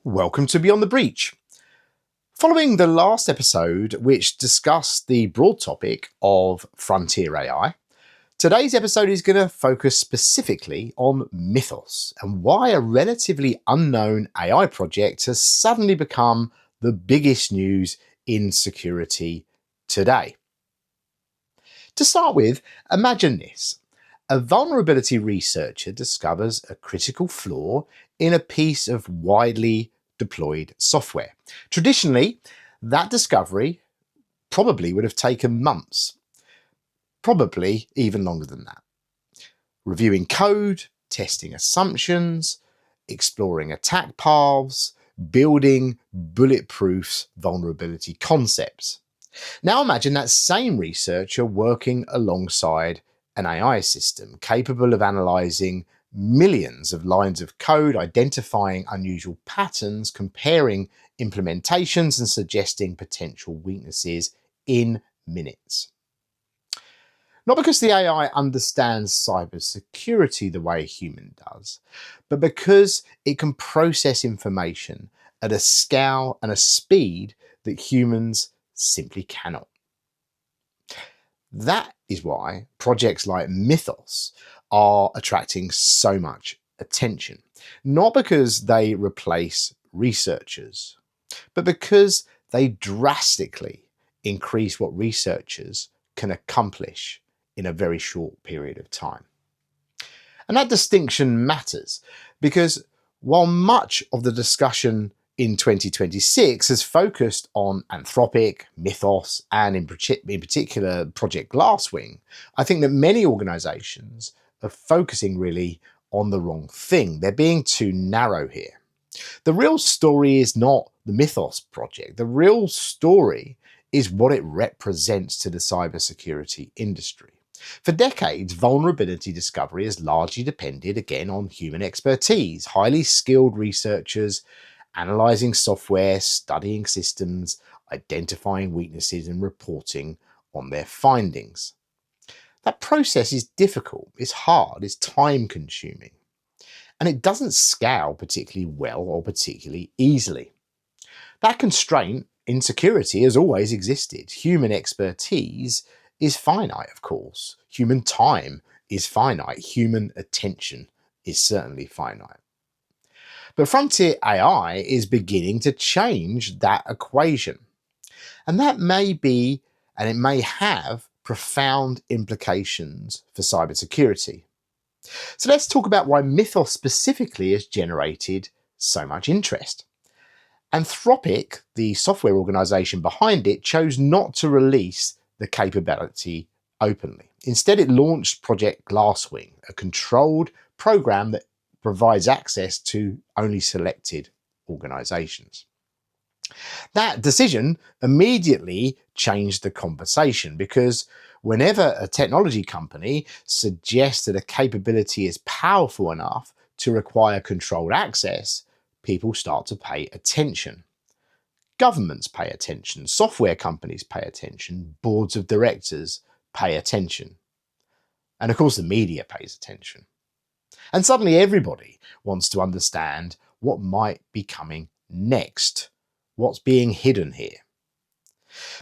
Welcome to Beyond the Breach. Following the last episode, which discussed the broad topic of frontier AI, today's episode is going to focus specifically on Mythos and why a relatively unknown AI project has suddenly become the biggest news in security today. To start with, imagine this. A vulnerability researcher discovers a critical flaw in a piece of widely deployed software. Traditionally, that discovery probably would have taken months, probably even longer than that. Reviewing code, testing assumptions, exploring attack paths, building bulletproof vulnerability concepts. Now imagine that same researcher working alongside an AI system capable of analysing millions of lines of code, identifying unusual patterns, comparing implementations and suggesting potential weaknesses in minutes. Not because the AI understands cybersecurity the way a human does, but because it can process information at a scale and a speed that humans simply cannot. That is why projects like Mythos are attracting so much attention. Not because they replace researchers, but because they drastically increase what researchers can accomplish in a very short period of time. And that distinction matters because while much of the discussion in 2026 has focused on Anthropic, Mythos, and in particular Project Glasswing, I think that many organizations are focusing really on the wrong thing. They're being too narrow here. The real story is not the Mythos project. The real story is what it represents to the cybersecurity industry. For decades, vulnerability discovery has largely depended, again, on human expertise, highly skilled researchers analysing software, studying systems, identifying weaknesses and reporting on their findings. That process is difficult, it's hard, it's time consuming, and it doesn't scale particularly well or particularly easily. That constraint in security has always existed. Human expertise is finite, of course. Human time is finite. Human attention is certainly finite. But frontier AI is beginning to change that equation. And that may be, and it may have, profound implications for cybersecurity. So let's talk about why Mythos specifically has generated so much interest. Anthropic, the software organization behind it, chose not to release the capability openly. Instead, it launched Project Glasswing, a controlled program that provides access to only selected organizations. That decision immediately changed the conversation because whenever a technology company suggests that a capability is powerful enough to require controlled access, people start to pay attention. Governments pay attention, software companies pay attention, boards of directors pay attention. And of course, the media pays attention. And suddenly everybody wants to understand what might be coming next, what's being hidden here.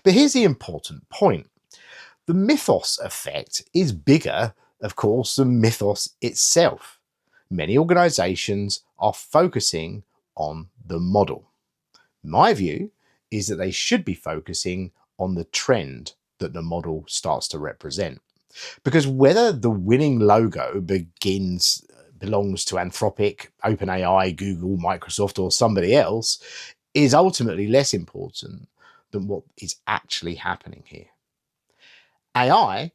But here's the important point. The Mythos effect is bigger, of course, than Mythos itself. Many organizations are focusing on the model. My view is that they should be focusing on the trend that the model starts to represent. Because whether the winning logo belongs to Anthropic, OpenAI, Google, Microsoft, or somebody else is ultimately less important than what is actually happening here. AI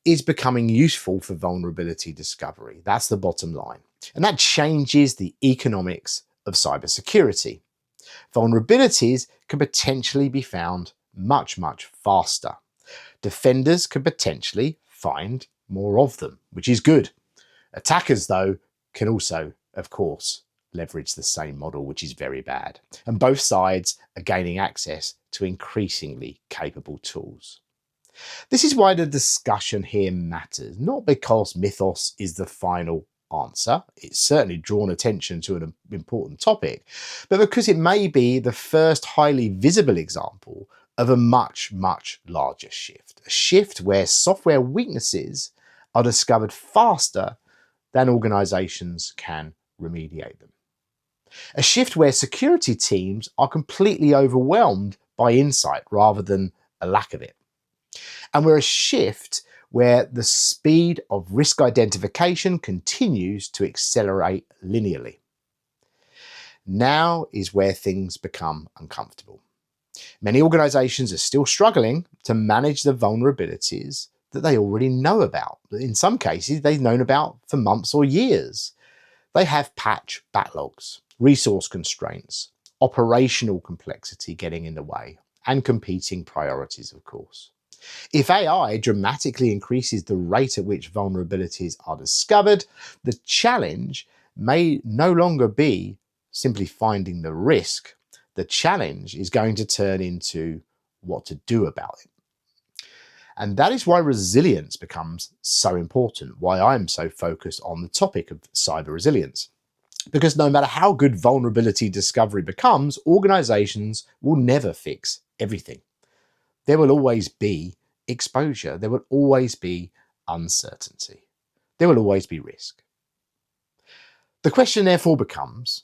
is becoming useful for vulnerability discovery. That's the bottom line. And that changes the economics of cybersecurity. Vulnerabilities can potentially be found much, much faster. Defenders can potentially find more of them, which is good. Attackers, though, can also, of course, leverage the same model, which is very bad. And both sides are gaining access to increasingly capable tools. This is why the discussion here matters, not because Mythos is the final answer. It's certainly drawn attention to an important topic, but because it may be the first highly visible example of a much, much larger shift. A shift where software weaknesses are discovered faster than organizations can remediate them. A shift where security teams are completely overwhelmed by insight rather than a lack of it. And we're a shift where the speed of risk identification continues to accelerate linearly. Now is where things become uncomfortable. Many organizations are still struggling to manage the vulnerabilities that they already know about. In some cases, they've known about for months or years. They have patch backlogs, resource constraints, operational complexity getting in the way, and competing priorities, of course. If AI dramatically increases the rate at which vulnerabilities are discovered, the challenge may no longer be simply finding the risk. The challenge is going to turn into what to do about it. And that is why resilience becomes so important, why I'm so focused on the topic of cyber resilience. Because no matter how good vulnerability discovery becomes, organizations will never fix everything. There will always be exposure. There will always be uncertainty. There will always be risk. The question therefore becomes,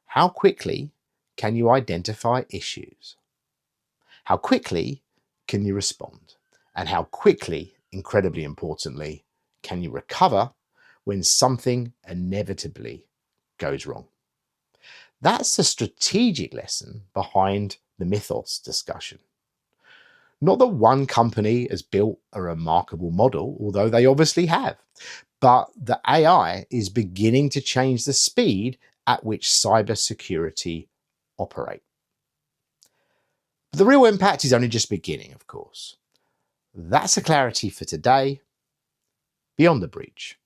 how quickly can you identify issues? How quickly can you respond? And how quickly, incredibly importantly, can you recover when something inevitably goes wrong? That's the strategic lesson behind the Mythos discussion. Not that one company has built a remarkable model, although they obviously have, but the AI is beginning to change the speed at which cybersecurity operates. The real impact is only just beginning, of course. That's the clarity for today. Beyond the breach.